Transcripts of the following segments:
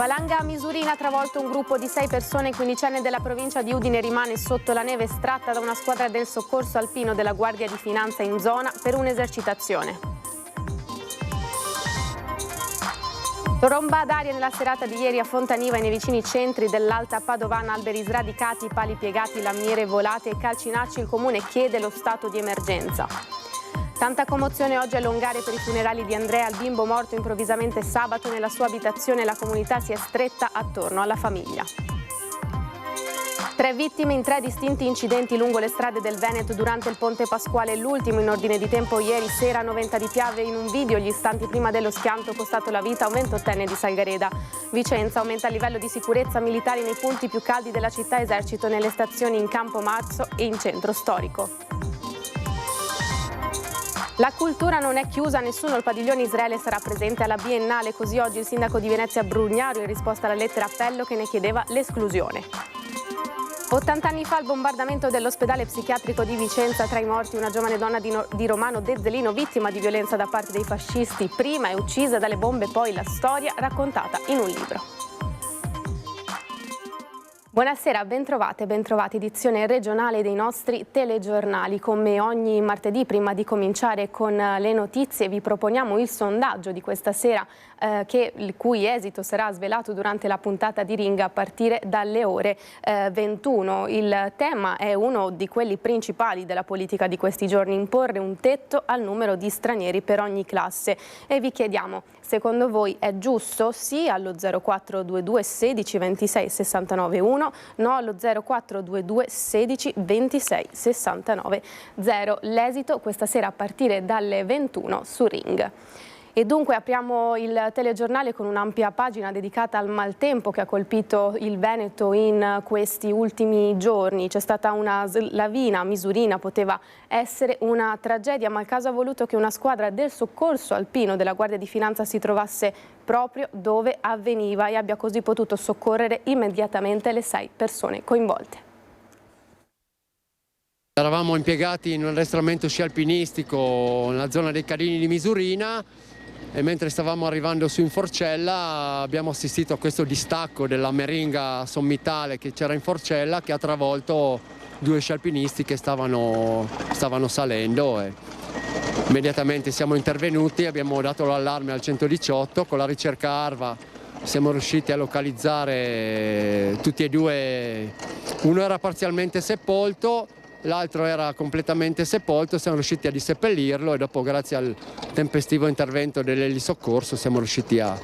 Valanga a Misurina ha travolto un gruppo di 6 persone quindicenne della provincia di Udine rimane sotto la neve estratta da una squadra del soccorso alpino della Guardia di Finanza in zona per un'esercitazione. Tromba d'aria nella serata di ieri a Fontaniva e nei vicini centri dell'Alta Padovana, alberi sradicati, pali piegati, lamiere volate e calcinacci. Il comune chiede lo stato di emergenza. Tanta commozione oggi a Longare per i funerali di Andrea, il bimbo morto improvvisamente sabato nella sua abitazione. La comunità si è stretta attorno alla famiglia. 3 vittime in 3 distinti incidenti lungo le strade del Veneto durante il Ponte Pasquale, l'ultimo in ordine di tempo ieri sera a Noventa di Piave. In un video gli istanti prima dello schianto costato la vita a un 28enne di Salgareda. Vicenza aumenta il livello di sicurezza, militari nei punti più caldi della città, esercito nelle stazioni in Campo Marzo e in centro storico. La cultura non è chiusa, nessuno al padiglione Israele sarà presente alla Biennale, così oggi il sindaco di Venezia Brugnaro in risposta alla lettera appello che ne chiedeva l'esclusione. 80 anni fa il bombardamento dell'ospedale psichiatrico di Vicenza, tra i morti una giovane donna di Romano Dezzelino, vittima di violenza da parte dei fascisti, prima è uccisa dalle bombe, poi la storia raccontata in un libro. Buonasera, bentrovate, bentrovati, edizione regionale dei nostri telegiornali. Come ogni martedì, prima di cominciare con le notizie, vi proponiamo il sondaggio di questa sera, il cui esito sarà svelato durante la puntata di Ring a partire dalle ore 21. Il tema è uno di quelli principali della politica di questi giorni, imporre un tetto al numero di stranieri per ogni classe. E vi chiediamo, secondo voi è giusto? Sì allo 0422 16 26 69 1, no allo 0422 16 26 69 0. L'esito questa sera a partire dalle 21 su Ring. E dunque apriamo il telegiornale con un'ampia pagina dedicata al maltempo che ha colpito il Veneto in questi ultimi giorni. C'è stata una lavina a Misurina, poteva essere una tragedia, ma il caso ha voluto che una squadra del soccorso alpino della Guardia di Finanza si trovasse proprio dove avveniva e abbia così potuto soccorrere immediatamente le 6 persone coinvolte. Eravamo impiegati in un addestramento sci alpinistico nella zona dei Cadini di Misurina e mentre stavamo arrivando su in Forcella abbiamo assistito a questo distacco della meringa sommitale che c'era in Forcella, che ha travolto 2 sci alpinisti che stavano salendo. E immediatamente siamo intervenuti, abbiamo dato l'allarme al 118, con la ricerca ARVA siamo riusciti a localizzare tutti e 2, uno era parzialmente sepolto, l'altro era completamente sepolto, siamo riusciti a disseppellirlo e dopo, grazie al tempestivo intervento dell'elisoccorso, siamo riusciti a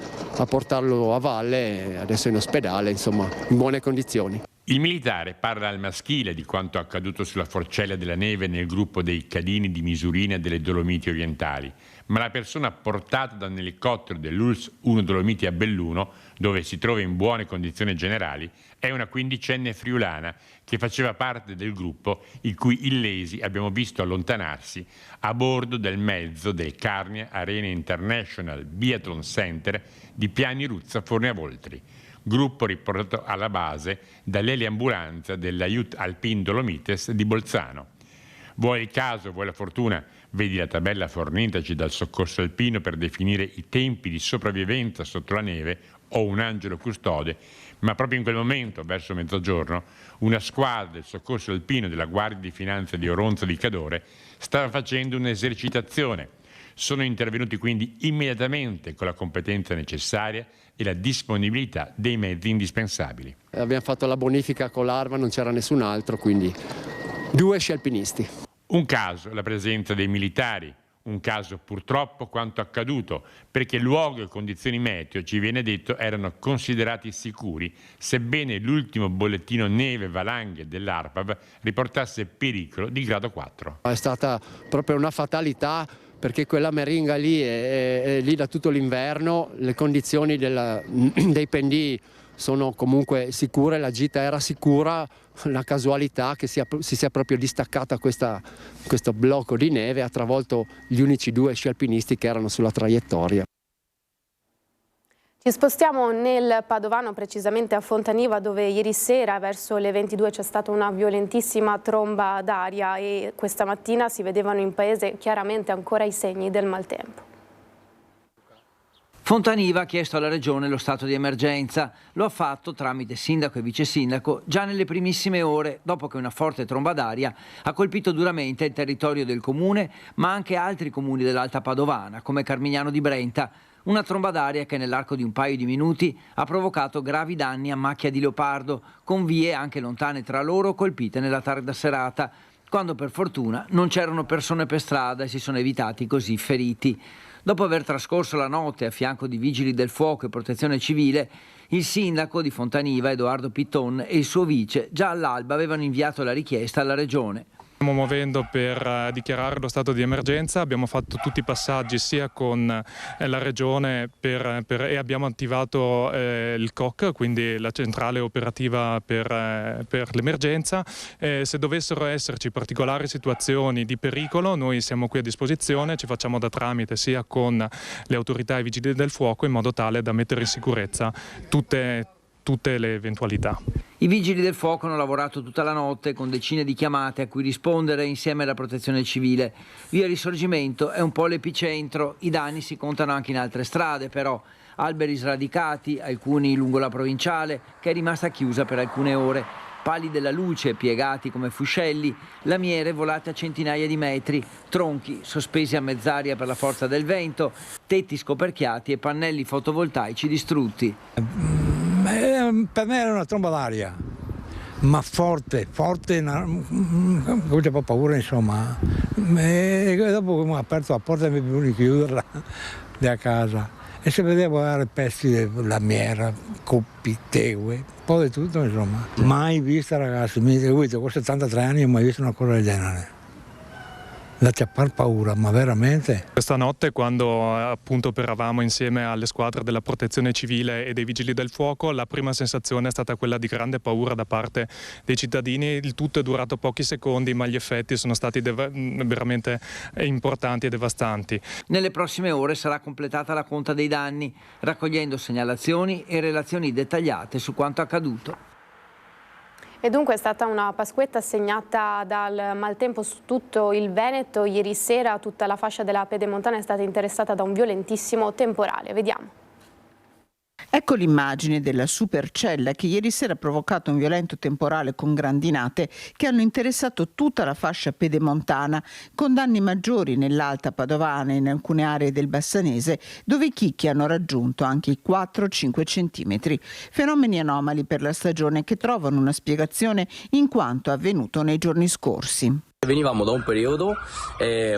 portarlo a valle e adesso è in ospedale, insomma, in buone condizioni. Il militare parla al maschile di quanto accaduto sulla Forcella della Neve nel gruppo dei Cadini di Misurina e delle Dolomiti Orientali, ma la persona portata da un elicottero dell'ULSS 1 Dolomiti a Belluno, dove si trova in buone condizioni generali, è una quindicenne friulana che faceva parte del gruppo i cui illesi abbiamo visto allontanarsi a bordo del mezzo del Carnia Arena International Biathlon Center di Piani Ruzza Forneavoltri, gruppo riportato alla base dall'eliambulanza dell'Aiut Alpin Dolomites di Bolzano. Vuoi il caso, vuoi la fortuna, vedi la tabella fornitaci dal soccorso alpino per definire i tempi di sopravvivenza sotto la neve o un angelo custode, ma proprio in quel momento, verso mezzogiorno, una squadra del soccorso alpino della Guardia di Finanza di Oronzo di Cadore stava facendo un'esercitazione. Sono intervenuti quindi immediatamente con la competenza necessaria e la disponibilità dei mezzi indispensabili. Abbiamo fatto la bonifica con l'ARVA, non c'era nessun altro, quindi 2 sci alpinisti. Un caso la presenza dei militari, un caso purtroppo quanto accaduto, perché luogo e condizioni meteo, ci viene detto, erano considerati sicuri, sebbene l'ultimo bollettino neve valanghe dell'ARPAV riportasse pericolo di grado 4. È stata proprio una fatalità, perché quella meringa lì è lì da tutto l'inverno, le condizioni dei pendii sono comunque sicure, la gita era sicura, la casualità che si sia proprio distaccata questo blocco di neve ha travolto gli unici 2 sci alpinisti che erano sulla traiettoria. Ci spostiamo nel Padovano, precisamente a Fontaniva, dove ieri sera verso le 22 c'è stata una violentissima tromba d'aria e questa mattina si vedevano in paese chiaramente ancora i segni del maltempo. Fontaniva ha chiesto alla Regione lo stato di emergenza. Lo ha fatto tramite sindaco e vice sindaco già nelle primissime ore, dopo che una forte tromba d'aria ha colpito duramente il territorio del comune, ma anche altri comuni dell'Alta Padovana, come Carmignano di Brenta. Una tromba d'aria che nell'arco di un paio di minuti ha provocato gravi danni a Macchia di Leopardo, con vie anche lontane tra loro colpite nella tarda serata, quando per fortuna non c'erano persone per strada e si sono evitati così feriti. Dopo aver trascorso la notte a fianco di vigili del fuoco e protezione civile, il sindaco di Fontaniva, Edoardo Pitton, e il suo vice già all'alba avevano inviato la richiesta alla Regione. Stiamo muovendo per dichiarare lo stato di emergenza, abbiamo fatto tutti i passaggi sia con la Regione e abbiamo attivato il COC, quindi la centrale operativa per l'emergenza. Se dovessero esserci particolari situazioni di pericolo, noi siamo qui a disposizione, ci facciamo da tramite sia con le autorità e i vigili del fuoco in modo tale da mettere in sicurezza tutte le eventualità. I vigili del fuoco hanno lavorato tutta la notte con decine di chiamate a cui rispondere insieme alla protezione civile. Via Risorgimento è un po' l'epicentro, i danni si contano anche in altre strade però. Alberi sradicati, alcuni lungo la provinciale, che è rimasta chiusa per alcune ore. Pali della luce piegati come fuscelli, lamiere volate a centinaia di metri, tronchi sospesi a mezz'aria per la forza del vento, tetti scoperchiati e pannelli fotovoltaici distrutti. Per me era una tromba d'aria, ma forte, avevo un po' paura insomma. E dopo che ho aperto la porta mi venuto a chiuderla da casa e se vedevo pezzi di lamiera, coppi, tegue, un po' di tutto insomma. Mai vista ragazzi, ho 73 anni e non ho mai visto una cosa del genere. Da far paura, ma veramente. Questa notte, quando appunto operavamo insieme alle squadre della protezione civile e dei vigili del fuoco, la prima sensazione è stata quella di grande paura da parte dei cittadini. Il tutto è durato pochi secondi, ma gli effetti sono stati veramente importanti e devastanti. Nelle prossime ore sarà completata la conta dei danni, raccogliendo segnalazioni e relazioni dettagliate su quanto accaduto. E dunque è stata una Pasquetta segnata dal maltempo su tutto il Veneto. Ieri sera tutta la fascia della Pedemontana è stata interessata da un violentissimo temporale. Vediamo. Ecco l'immagine della supercella che ieri sera ha provocato un violento temporale con grandinate che hanno interessato tutta la fascia pedemontana, con danni maggiori nell'Alta Padovana e in alcune aree del Bassanese, dove i chicchi hanno raggiunto anche i 4-5 centimetri. Fenomeni anomali per la stagione che trovano una spiegazione in quanto avvenuto nei giorni scorsi. Venivamo da un periodo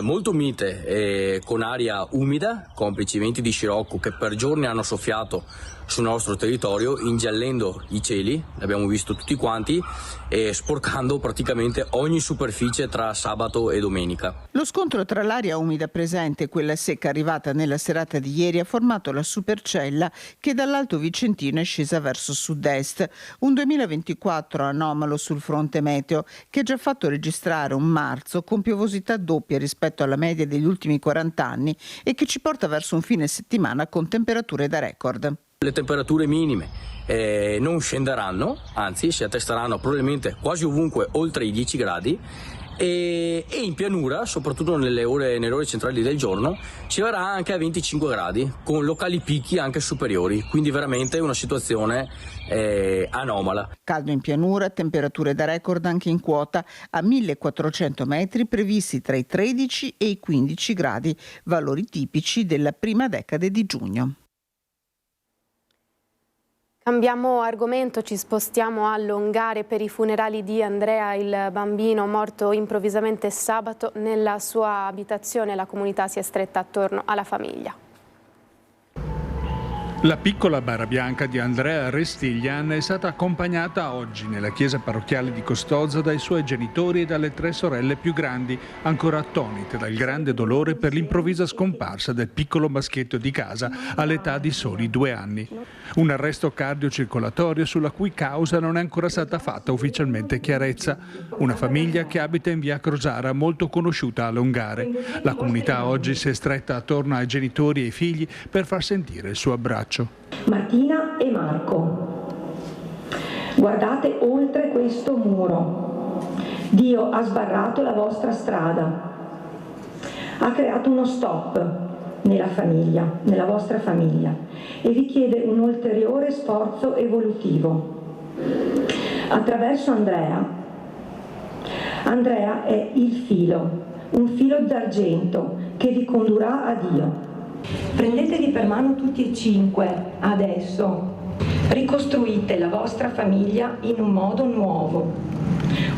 molto mite, con aria umida, complici venti di scirocco che per giorni hanno soffiato sul nostro territorio, ingiallendo i cieli, l'abbiamo visto tutti quanti, e sporcando praticamente ogni superficie tra sabato e domenica. Lo scontro tra l'aria umida presente e quella secca arrivata nella serata di ieri ha formato la supercella che dall'Alto Vicentino è scesa verso sud-est. Un 2024 anomalo sul fronte meteo che ha già fatto registrare un marzo con piovosità doppia rispetto alla media degli ultimi 40 anni e che ci porta verso un fine settimana con temperature da record. Le temperature minime non scenderanno, anzi si attesteranno probabilmente quasi ovunque oltre i 10 gradi e in pianura, soprattutto nelle ore centrali del giorno, ci verrà anche a 25 gradi con locali picchi anche superiori, quindi veramente una situazione anomala. Caldo in pianura, temperature da record anche in quota a 1400 metri previsti tra i 13 e i 15 gradi, valori tipici della prima decade di giugno. Cambiamo argomento, ci spostiamo a Longare per i funerali di Andrea, il bambino morto improvvisamente sabato nella sua abitazione. La comunità si è stretta attorno alla famiglia. La piccola bara bianca di Andrea Restiglian è stata accompagnata oggi nella chiesa parrocchiale di Custozza dai suoi genitori e dalle 3 sorelle più grandi, ancora attonite dal grande dolore per l'improvvisa scomparsa del piccolo maschietto di casa all'età di soli 2 anni. Un arresto cardiocircolatorio sulla cui causa non è ancora stata fatta ufficialmente chiarezza. Una famiglia che abita in via Crosara, molto conosciuta a Longare. La comunità oggi si è stretta attorno ai genitori e ai figli per far sentire il suo abbraccio. Martina e Marco, guardate oltre questo muro. Dio ha sbarrato la vostra strada, ha creato uno stop nella famiglia, nella vostra famiglia, e richiede un ulteriore sforzo evolutivo. Attraverso Andrea è il filo, un filo d'argento che vi condurrà a Dio. Prendetevi per mano tutti e 5 adesso. Ricostruite la vostra famiglia in un modo nuovo.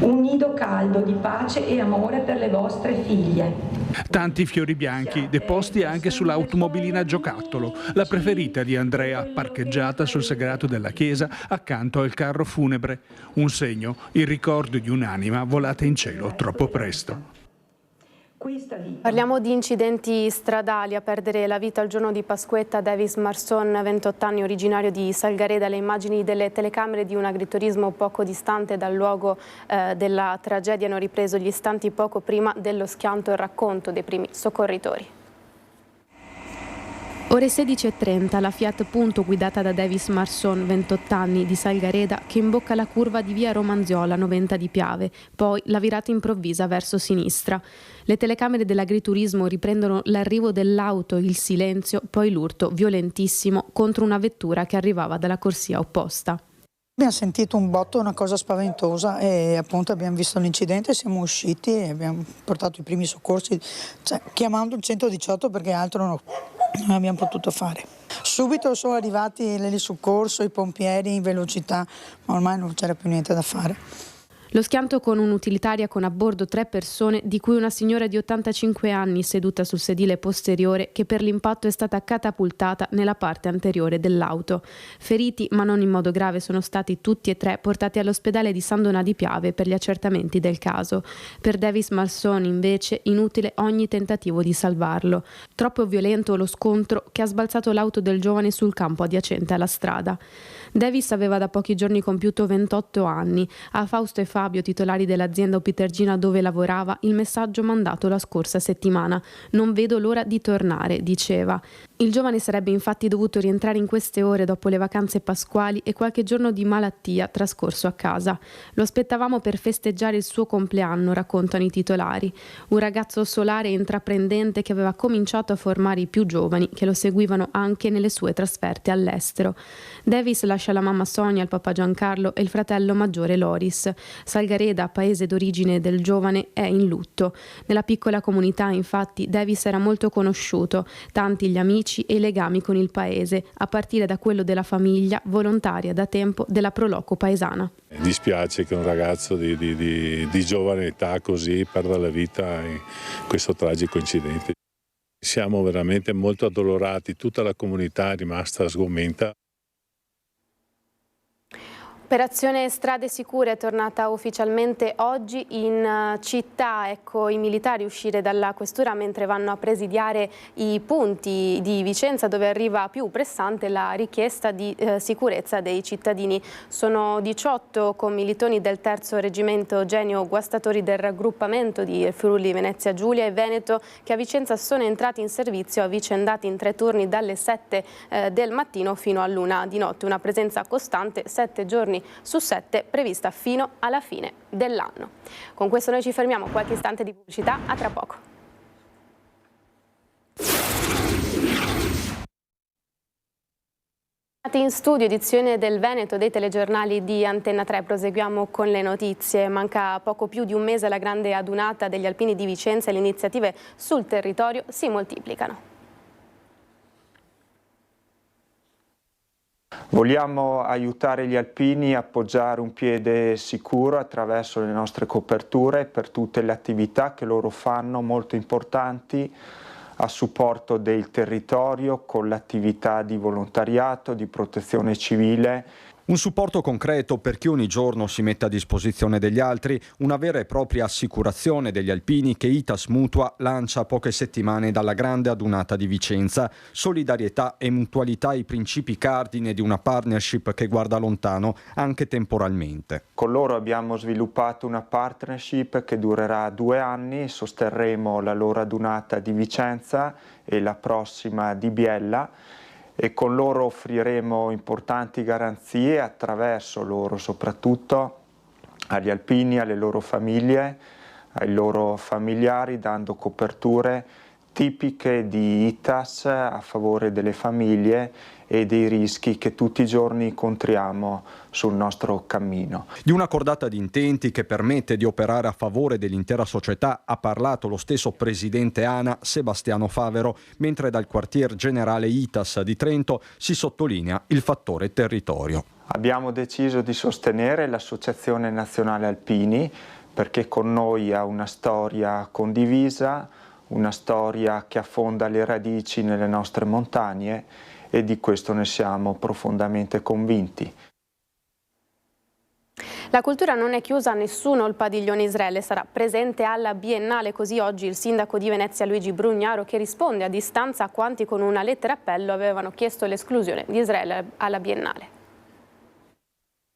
Un nido caldo di pace e amore per le vostre figlie. Tanti fiori bianchi deposti anche sull'automobilina giocattolo, la preferita di Andrea, parcheggiata sul sagrato della chiesa accanto al carro funebre. Un segno, il ricordo di un'anima volata in cielo troppo presto. Parliamo di incidenti stradali. A perdere la vita il giorno di Pasquetta Davis Marson, 28 anni, originario di Salgareda. Le immagini delle telecamere di un agriturismo poco distante dal luogo della tragedia hanno ripreso gli istanti poco prima dello schianto e il racconto dei primi soccorritori. Ore 16:30, la Fiat Punto guidata da Davis Marson, 28 anni, di Salgareda, che imbocca la curva di via Romanziola, 90 di Piave, poi la virata improvvisa verso sinistra. Le telecamere dell'agriturismo riprendono l'arrivo dell'auto, il silenzio, poi l'urto violentissimo contro una vettura che arrivava dalla corsia opposta. Abbiamo sentito un botto, una cosa spaventosa, e appunto abbiamo visto l'incidente, siamo usciti e abbiamo portato i primi soccorsi, chiamando il 118 perché altro non abbiamo potuto fare. Subito sono arrivati il soccorso, i pompieri in velocità, ma ormai non c'era più niente da fare. Lo schianto con un'utilitaria con a bordo 3 persone, di cui una signora di 85 anni seduta sul sedile posteriore, che per l'impatto è stata catapultata nella parte anteriore dell'auto. Feriti, ma non in modo grave, sono stati tutti e 3 portati all'ospedale di San Donà di Piave per gli accertamenti del caso. Per Davis Marson, invece, inutile ogni tentativo di salvarlo. Troppo violento lo scontro che ha sbalzato l'auto del giovane sul campo adiacente alla strada. Davis aveva da pochi giorni compiuto 28 anni. A Fausto e Fabio, titolari dell'azienda Opitergina dove lavorava, il messaggio mandato la scorsa settimana: "Non vedo l'ora di tornare", diceva. Il giovane sarebbe infatti dovuto rientrare in queste ore dopo le vacanze pasquali e qualche giorno di malattia trascorso a casa. Lo aspettavamo per festeggiare il suo compleanno, raccontano i titolari. Un ragazzo solare e intraprendente che aveva cominciato a formare i più giovani, che lo seguivano anche nelle sue trasferte all'estero. Davis lascia la mamma Sonia, il papà Giancarlo e il fratello maggiore Loris. Salgareda, paese d'origine del giovane, è in lutto. Nella piccola comunità, infatti, Davis era molto conosciuto, tanti gli amici e i legami con il paese, a partire da quello della famiglia, volontaria da tempo della Proloco paesana. Dispiace che un ragazzo di giovane età così perda la vita in questo tragico incidente. Siamo veramente molto addolorati, tutta la comunità è rimasta sgomenta. Operazione Strade Sicure è tornata ufficialmente oggi in città. Ecco i militari uscire dalla questura mentre vanno a presidiare i punti di Vicenza, dove arriva più pressante la richiesta di sicurezza dei cittadini. Sono 18 commilitoni del terzo reggimento Genio Guastatori del raggruppamento di Friuli Venezia Giulia e Veneto che a Vicenza sono entrati in servizio avvicendati in 3 turni dalle 7 del mattino fino all'1 di notte. Una presenza costante 7 giorni su 7 prevista fino alla fine dell'anno. Con questo noi ci fermiamo, qualche istante di pubblicità, a tra poco. In studio, edizione del Veneto dei telegiornali di Antenna 3, proseguiamo con le notizie. Manca poco più di un mese alla grande adunata degli alpini di Vicenza e le iniziative sul territorio si moltiplicano. Vogliamo aiutare gli alpini a appoggiare un piede sicuro attraverso le nostre coperture per tutte le attività che loro fanno, molto importanti, a supporto del territorio con l'attività di volontariato, di protezione civile. Un supporto concreto per chi ogni giorno si mette a disposizione degli altri, una vera e propria assicurazione degli alpini che Itas Mutua lancia a poche settimane dalla grande adunata di Vicenza. Solidarietà e mutualità, i principi cardine di una partnership che guarda lontano anche temporalmente. Con loro abbiamo sviluppato una partnership che durerà 2 anni, sosterremo la loro adunata di Vicenza e la prossima di Biella, e con loro offriremo importanti garanzie attraverso loro, soprattutto agli alpini, alle loro famiglie, ai loro familiari, dando coperture tipiche di ITAS a favore delle famiglie e dei rischi che tutti i giorni incontriamo sul nostro cammino. Di una cordata di intenti che permette di operare a favore dell'intera società ha parlato lo stesso presidente ANA Sebastiano Favero, mentre dal quartier generale ITAS di Trento si sottolinea il fattore territorio. Abbiamo deciso di sostenere l'Associazione Nazionale Alpini perché con noi ha una storia condivisa, una storia che affonda le radici nelle nostre montagne e di questo ne siamo profondamente convinti. La cultura non è chiusa a nessuno, il padiglione Israele sarà presente alla Biennale, così oggi il sindaco di Venezia Luigi Brugnaro, che risponde a distanza a quanti con una lettera appello avevano chiesto l'esclusione di Israele alla Biennale.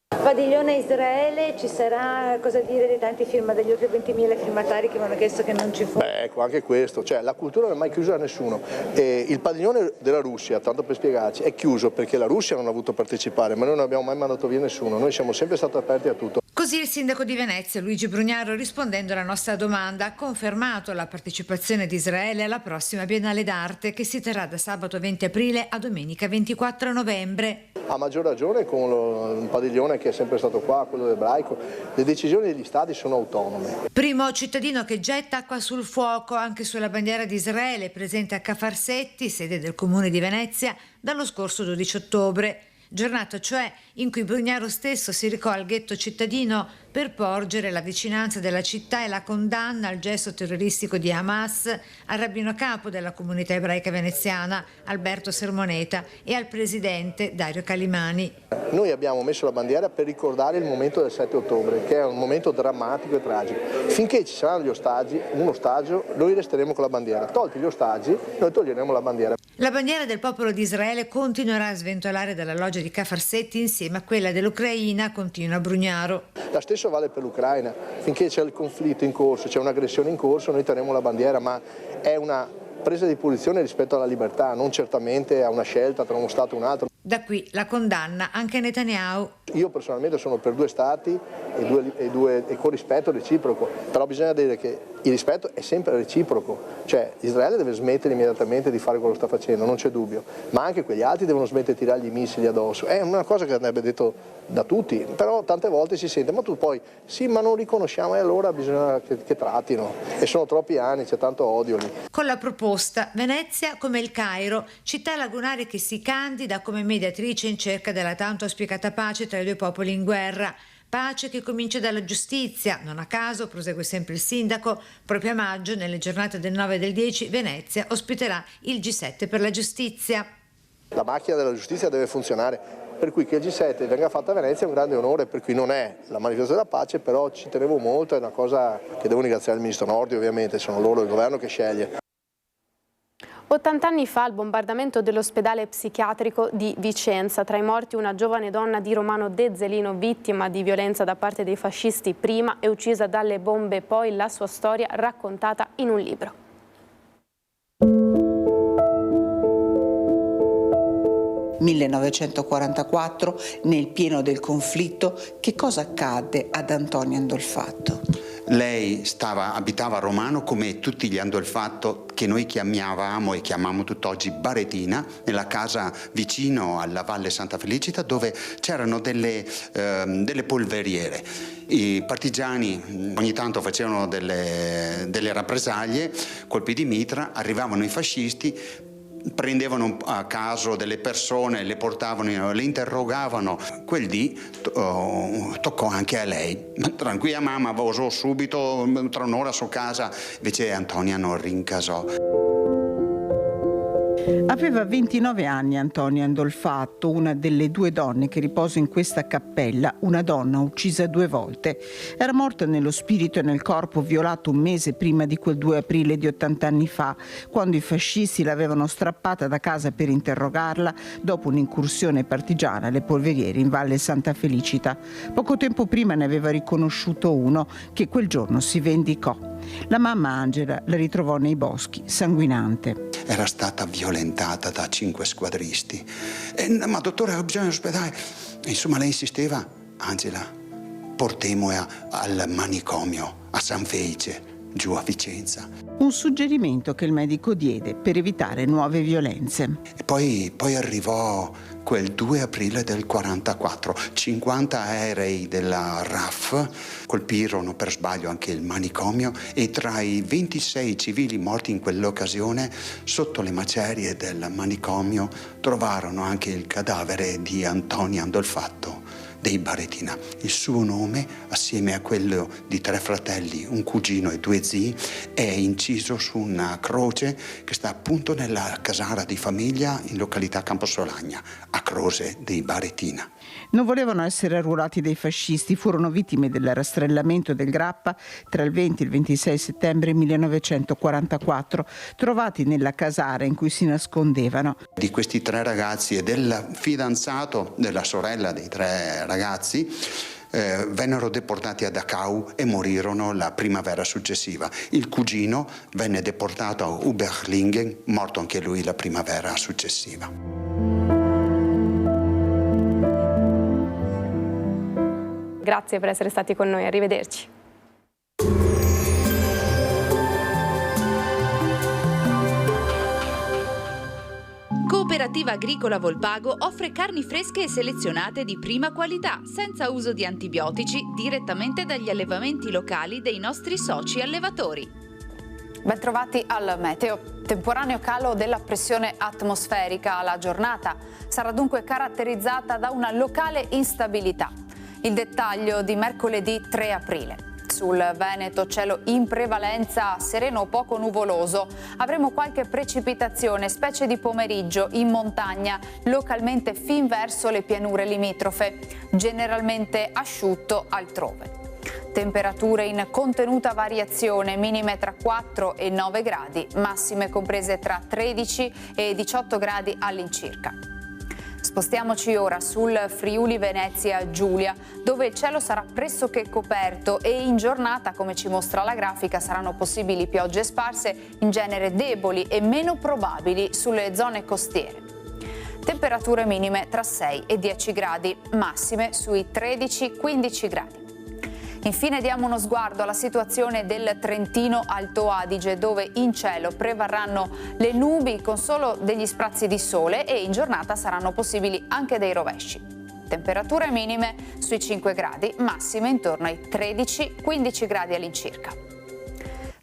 Padiglione Israele, ci sarà, cosa dire di tanti film, degli oltre 20.000 firmatari che mi hanno chiesto che non ci fosse? Beh, ecco, anche questo, cioè la cultura non è mai chiusa a nessuno. Il padiglione della Russia, tanto per spiegarci, è chiuso perché la Russia non ha voluto partecipare, ma noi non abbiamo mai mandato via nessuno, noi siamo sempre stati aperti a tutto. Così il sindaco di Venezia, Luigi Brugnaro, rispondendo alla nostra domanda, ha confermato la partecipazione di Israele alla prossima Biennale d'Arte che si terrà da sabato 20 aprile a domenica 24 novembre. A maggior ragione con un padiglione che è sempre stato qua, quello ebraico, le decisioni degli stati sono autonome. Primo cittadino che getta acqua sul fuoco anche sulla bandiera di Israele, presente a Cafarsetti, sede del comune di Venezia, dallo scorso 12 ottobre. Giornata cioè in cui Brugnaro stesso si recò al ghetto cittadino per porgere la vicinanza della città e la condanna al gesto terroristico di Hamas, al rabbino capo della comunità ebraica veneziana Alberto Sermoneta e al presidente Dario Calimani. Noi abbiamo messo la bandiera per ricordare il momento del 7 ottobre, che è un momento drammatico e tragico. Finché ci saranno gli ostaggi, un ostaggio, noi resteremo con la bandiera. Tolti gli ostaggi, noi toglieremo la bandiera. La bandiera del popolo di Israele continuerà a sventolare dalla loggia di Cafarsetti insieme a quella dell'Ucraina, continua Brugnaro. La stessa vale per l'Ucraina. Finché c'è il conflitto in corso, c'è un'aggressione in corso, noi terremo la bandiera, ma è una presa di posizione rispetto alla libertà, non certamente a una scelta tra uno Stato e un altro. Da qui la condanna anche a Netanyahu. Io personalmente sono per due Stati e con rispetto reciproco, però bisogna dire che il rispetto è sempre reciproco, cioè Israele deve smettere immediatamente di fare quello che sta facendo, non c'è dubbio, ma anche quegli altri devono smettere di tirargli i missili addosso. È una cosa che andrebbe detto da tutti, però tante volte si sente, ma tu poi sì, ma non riconosciamo, e allora bisogna che trattino, e sono troppi anni, c'è tanto odio lì. Con la proposta Venezia come il Cairo, città lagunare che si candida come mediatrice in cerca della tanto auspicata pace tra i due popoli in guerra. Pace che comincia dalla giustizia. Non a caso, prosegue sempre il sindaco, proprio a maggio, nelle giornate del 9 e del 10, Venezia ospiterà il G7 per la giustizia. La macchina della giustizia deve funzionare, per cui che il G7 venga fatta a Venezia è un grande onore, per cui non è la manifestazione della pace, però ci tenevo molto, è una cosa che devo ringraziare il ministro Nordio, ovviamente, sono loro il governo che sceglie. 80 anni fa il bombardamento dell'ospedale psichiatrico di Vicenza. Tra i morti una giovane donna di Romano De Zelino, vittima di violenza da parte dei fascisti prima e uccisa dalle bombe poi, la sua storia raccontata in un libro. «1944, nel pieno del conflitto, che cosa accadde ad Antonia Andolfatto?» Lei abitava a Romano come tutti gli Andolfatto, che noi chiamavamo e chiamiamo tutt'oggi Baretina, nella casa vicino alla Valle Santa Felicita, dove c'erano delle polveriere. I partigiani ogni tanto facevano delle rappresaglie, colpi di mitra, arrivavano i fascisti, prendevano a caso delle persone, le portavano, le interrogavano. Quel dì toccò anche a lei. Tranquilla mamma, osò subito, tra un'ora so casa, invece Antonia non rincasò. Aveva 29 anni Antonia Andolfatto, una delle due donne che riposa in questa cappella, una donna uccisa 2 volte. Era morta nello spirito e nel corpo, violato un mese prima di quel 2 aprile di 80 anni fa, quando i fascisti l'avevano strappata da casa per interrogarla dopo un'incursione partigiana alle polveriere in Valle Santa Felicita. Poco tempo prima ne aveva riconosciuto uno che quel giorno si vendicò. La mamma Angela la ritrovò nei boschi, sanguinante. Era stata violentata da 5 squadristi. Ma dottore, ho bisogno dell'ospedale. Insomma, lei insisteva. Angela, portiamola al manicomio, a San Felice. giù a Vicenza. Un suggerimento che il medico diede per evitare nuove violenze. E poi arrivò quel 2 aprile del 44, 50 aerei della RAF colpirono per sbaglio anche il manicomio e tra i 26 civili morti in quell'occasione, sotto le macerie del manicomio, trovarono anche il cadavere di Antonio Andolfatto dei Baretina. Il suo nome, assieme a quello di 3 fratelli, un cugino e 2 zii, è inciso su una croce che sta appunto nella casara di famiglia in località Camposolagna, a Croce dei Baretina. Non volevano essere arruolati dai fascisti, furono vittime del rastrellamento del Grappa tra il 20 e il 26 settembre 1944, trovati nella casara in cui si nascondevano. Di questi 3 ragazzi e del fidanzato della sorella dei 3 ragazzi vennero deportati a Dachau e morirono la primavera successiva. Il cugino venne deportato a Uberlingen, morto anche lui la primavera successiva. Grazie per essere stati con noi, arrivederci. Cooperativa Agricola Volpago offre carni fresche e selezionate di prima qualità, senza uso di antibiotici, direttamente dagli allevamenti locali dei nostri soci allevatori. Bentrovati al meteo. Temporaneo calo della pressione atmosferica. La giornata sarà dunque caratterizzata da una locale instabilità. Il dettaglio di mercoledì 3 aprile. Sul Veneto cielo in prevalenza sereno o poco nuvoloso. Avremo qualche precipitazione, specie di pomeriggio, in montagna, localmente fin verso le pianure limitrofe. Generalmente asciutto altrove. Temperature in contenuta variazione, minime tra 4 e 9 gradi, massime comprese tra 13 e 18 gradi all'incirca. Spostiamoci ora sul Friuli Venezia Giulia, dove il cielo sarà pressoché coperto e in giornata, come ci mostra la grafica, saranno possibili piogge sparse, in genere deboli e meno probabili sulle zone costiere. Temperature minime tra 6 e 10 gradi, massime sui 13-15 gradi. Infine diamo uno sguardo alla situazione del Trentino Alto Adige, dove in cielo prevarranno le nubi con solo degli sprazzi di sole e in giornata saranno possibili anche dei rovesci. Temperature minime sui 5 gradi, massime intorno ai 13-15 gradi all'incirca.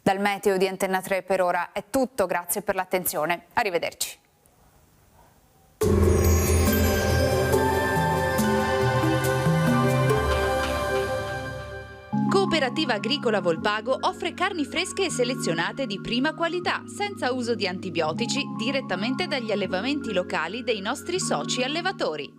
Dal meteo di Antenna 3 per ora è tutto, grazie per l'attenzione, arrivederci. Cooperativa Agricola Volpago offre carni fresche e selezionate di prima qualità, senza uso di antibiotici, direttamente dagli allevamenti locali dei nostri soci allevatori.